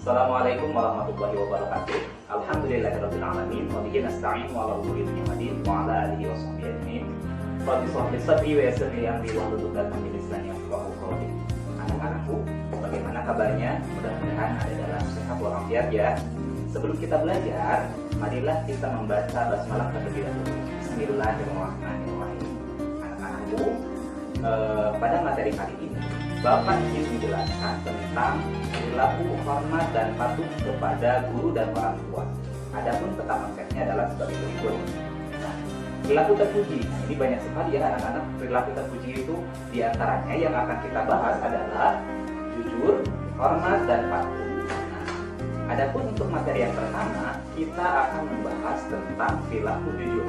Assalamualaikum warahmatullahi wabarakatuh. Alhamdulillahirabbil alamin wa bihi nasta'in wa ala umuri dunya waddin wa ala alihi washabbihi ajmain. Rabbi shrah li sadri wa yassir li amri wahlul 'uqdatam min lisani yafqahu qawli. Anak-anakku, bagaimana kabarnya? Mudah-mudahan ada dalam sehat walafiat ya. Sebelum kita belajar, marilah kita membaca basmalah terlebih dahulu. Bismillahirrahmanirrahim. Anak-anakku, pada materi kali ini Bapak ingin menjelaskan tentang perilaku hormat dan patuh kepada guru dan orang tua. Adapun peta konsepnya adalah sebagai berikut. Nah, perilaku terpuji. Nah, ini banyak sekali ya anak-anak. Perilaku terpuji itu diantaranya yang akan kita bahas adalah jujur, hormat, dan patuh. Nah, adapun untuk materi yang pertama, kita akan membahas tentang perilaku jujur.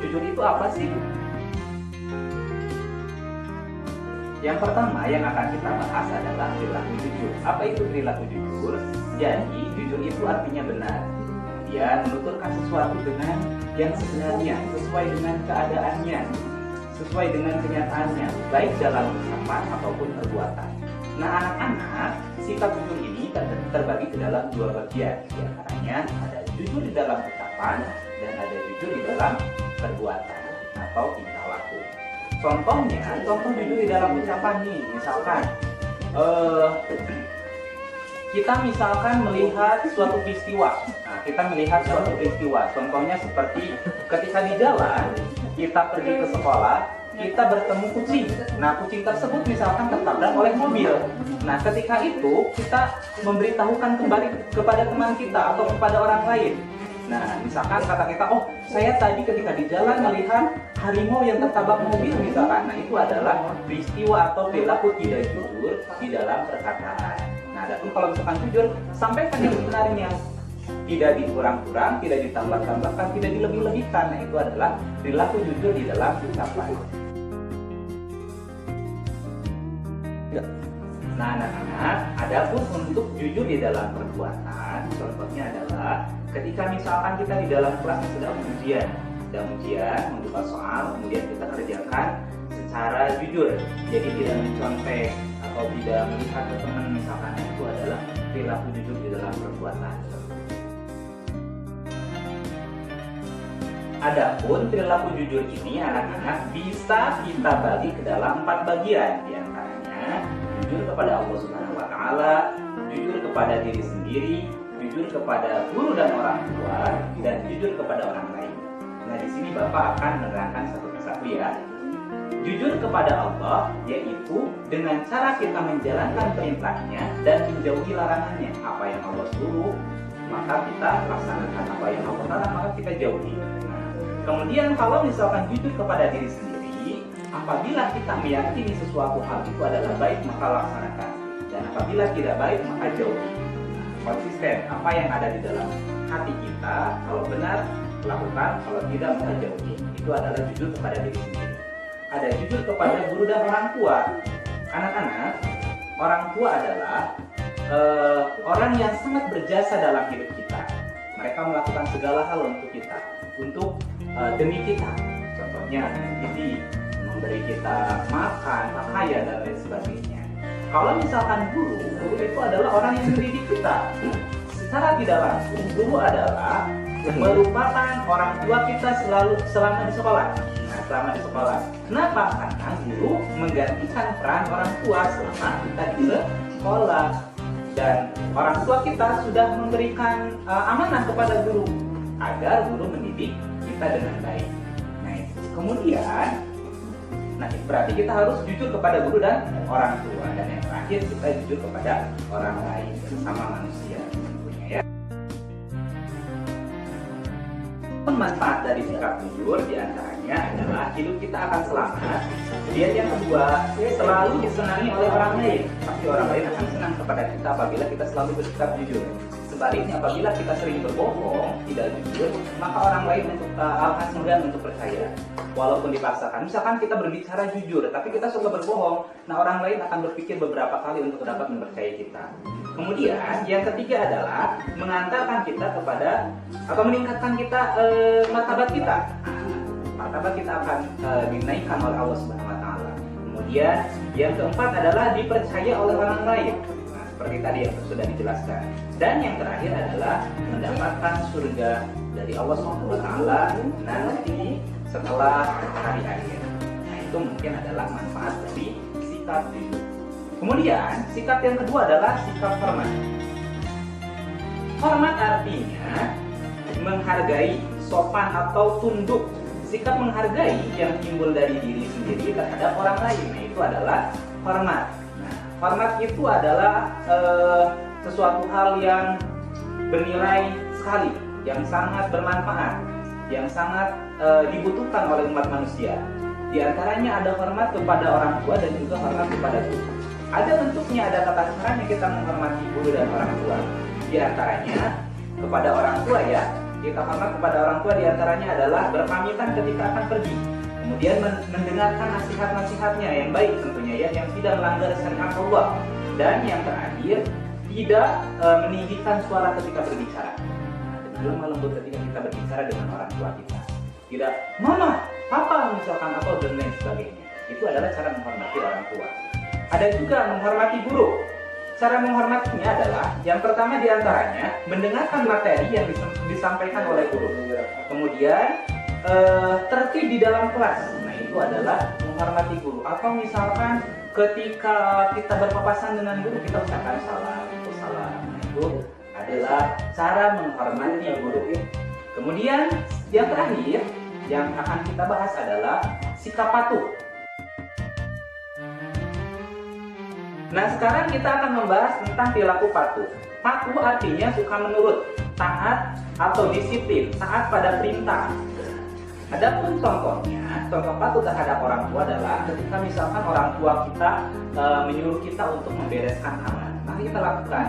Jujur itu apa sih? Yang pertama yang akan kita bahas adalah perilaku jujur. Apa itu perilaku jujur? Jadi, jujur itu artinya benar. Kemudian menuturkan sesuatu dengan yang sebenarnya, sesuai dengan keadaannya, sesuai dengan kenyataannya, baik dalam ucapan ataupun perbuatan. Nah, anak-anak, sikap jujur ini terbagi ke dalam dua bagian. Di antaranya ada jujur di dalam ucapan dan ada jujur di dalam perbuatan atau tingkah laku. Contohnya, contoh jujur di dalam ucapan nih, misalkan kita melihat suatu peristiwa. Nah, kita melihat suatu peristiwa. Contohnya seperti ketika di jalan, kita pergi ke sekolah, kita bertemu kucing. Nah, kucing tersebut misalkan tertabrak oleh mobil. Nah, ketika itu kita memberitahukan kembali kepada teman kita atau kepada orang lain. Nah, misalkan kata kita, oh saya tadi ketika di jalan melihat harimau yang tertabrak mobil misalkan. Nah, itu adalah peristiwa atau perilaku tidak jujur di dalam perkataan. Nah, adapun kalau misalkan jujur, sampaikan yang sebenarnya, tidak dikurang-kurang, tidak ditambah-tambahkan, tidak dilebih-lebihkan. Nah, itu adalah perilaku jujur di dalam ucapan. Nah, anak-anak, adapun untuk jujur di dalam perbuatan, contohnya adalah ketika misalkan kita di dalam kelas sedang ujian, membuka soal, kemudian kita kerjakan secara jujur, jadi tidak mencontek atau tidak melihat ke teman misalkan, itu adalah perilaku jujur di dalam perbuatan. Adapun perilaku jujur ini anak-anak bisa kita bagi ke dalam 4 bagian, di antaranya jujur kepada Allah Subhanahu wa taala, jujur kepada diri sendiri, jujur kepada guru dan orang tua, dan jujur kepada orang lain. Nah, di sini Bapak akan menerangkan satu persatu ya. Jujur kepada Allah yaitu dengan cara kita menjalankan perintahnya dan menjauhi larangannya. Apa yang Allah suruh, maka kita laksanakan. Apa yang Allah larang, maka kita jauhi. Nah, kemudian kalau misalkan jujur kepada diri sendiri, apabila kita meyakini sesuatu hal itu adalah baik, maka laksanakan. Dan apabila tidak baik, maka jauhi. Konsisten, apa yang ada di dalam hati kita, kalau benar lakukan, kalau tidak maka jauhi. Itu adalah jujur kepada diri sendiri. Ada jujur kepada guru dan orang tua. Anak-anak, orang tua adalah orang yang sangat berjasa dalam hidup kita. Mereka melakukan segala hal untuk kita, untuk demi kita. Contohnya mendidik, memberi kita makan, pakaian, dan lain sebagainya. Kalau misalkan guru itu adalah orang yang mendidik kita. Secara tidak langsung, guru adalah merupakan orang tua kita selama di sekolah. Nah, selama di sekolah. Kenapa? Karena guru menggantikan peran orang tua selama kita di sekolah. Dan orang tua kita sudah memberikan amanah kepada guru agar guru mendidik kita dengan baik. Nah, kemudian berarti kita harus jujur kepada guru dan orang tua. Dan yang terakhir, kita jujur kepada orang lain, sesama manusia tentunya ya. Manfaat dari sikap jujur diantaranya adalah hidup kita akan selamat. Kemudian yang kedua, selalu disenangi oleh orang lain. Pasti orang lain akan senang kepada kita apabila kita selalu bersikap jujur. Sebaliknya, apabila kita sering berbohong, tidak jujur, maka orang lain akan segan untuk percaya. Walaupun dipaksakan, misalkan kita berbicara jujur, tapi kita suka berbohong, nah orang lain akan berpikir beberapa kali untuk dapat mempercayai kita. Kemudian, yang ketiga adalah mengantarkan kita kepada atau meningkatkan kita martabat kita. Martabat kita akan dinaikkan oleh Allah Subhanahu wa taala. Kemudian, yang keempat adalah dipercaya oleh orang lain. Nah, seperti tadi yang sudah dijelaskan. Dan yang terakhir adalah mendapatkan surga dari Allah SWT nanti setelah hari akhir. Nah, itu mungkin adalah manfaat dari sikap jujur. Kemudian sikap yang kedua adalah sikap hormat. Hormat artinya menghargai, sopan atau tunduk. Sikap menghargai yang timbul dari diri sendiri terhadap orang lain, nah itu adalah hormat. Nah, hormat itu adalah sesuatu hal yang bernilai sekali, yang sangat bermanfaat, yang sangat dibutuhkan oleh umat manusia. Di antaranya ada hormat kepada orang tua dan juga hormat kepada guru. Ada bentuknya, ada tata caranya kita menghormati guru dan orang tua. Di antaranya kepada orang tua ya, kita hormat kepada orang tua di antaranya adalah berpamitan ketika akan pergi. Kemudian mendengarkan nasihat-nasihatnya yang baik tentunya ya, yang tidak melanggar syariat Allah. Dan yang terakhir, tidak meninggikan suara ketika berbicara. Dengan lemah lembut ketika kita berbicara dengan orang tua kita. Tidak, mama, papa, misalkan apa dan lain sebagainya. Itu adalah cara menghormati orang tua. Ada juga menghormati guru. Cara menghormatinya adalah yang pertama diantaranya mendengarkan materi yang disampaikan oleh guru. Kemudian tertib di dalam kelas. Nah itu adalah menghormati guru. Atau misalkan ketika kita berpapasan dengan guru kita ucapkan salam, salam. Nah itu adalah cara menghormati guru. Kemudian yang terakhir yang akan kita bahas adalah sikap patuh. Nah sekarang kita akan membahas tentang perilaku patuh. Patuh artinya suka menurut, taat atau disiplin, taat pada perintah. Adapun contohnya, contoh patuh terhadap orang tua adalah ketika misalkan orang tua kita menyuruh kita untuk membereskan kamar, maka kita lakukan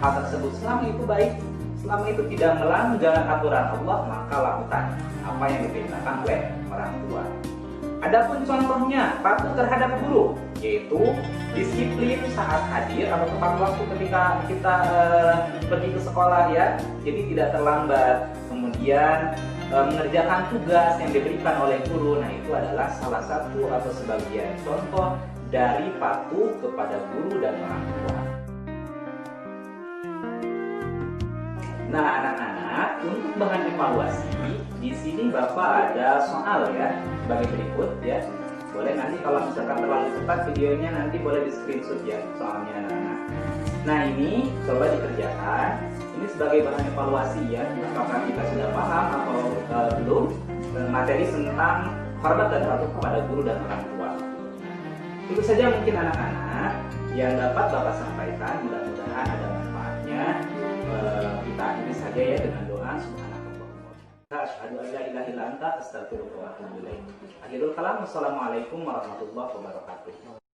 hal tersebut selama itu baik, selama itu tidak melanggar aturan Allah, maka lakukan apa yang diperintahkan oleh orang tua. Adapun contohnya patuh terhadap guru, yaitu disiplin saat hadir atau tepat waktu ketika kita pergi ke sekolah ya, jadi tidak terlambat. Kemudian mengerjakan tugas yang diberikan oleh guru, nah itu adalah salah satu atau sebagian contoh dari patuh kepada guru dan orang tua. Nah anak-anak, untuk bahan evaluasi di sini Bapak ada soal ya sebagai berikut ya. Boleh nanti kalau misalkan terlalu cepat videonya nanti boleh di screenshot ya soalnya anak-anak. Nah ini coba dikerjakan. Ini sebagai bahan evaluasi ya. Apakah kita sudah paham atau belum materi tentang hormat dan patuh kepada guru dan orang tua. Itu saja mungkin anak-anak yang dapat Bapak sampaikan. Mudah-mudahan ada manfaatnya. Kita akhiri saja ya dengan doa subhanallah. Asyhadu an la ilaha illa anta astaghfiruka wa atubu ilaik. Akhirul kalam. Wassalamualaikum warahmatullahi wabarakatuh.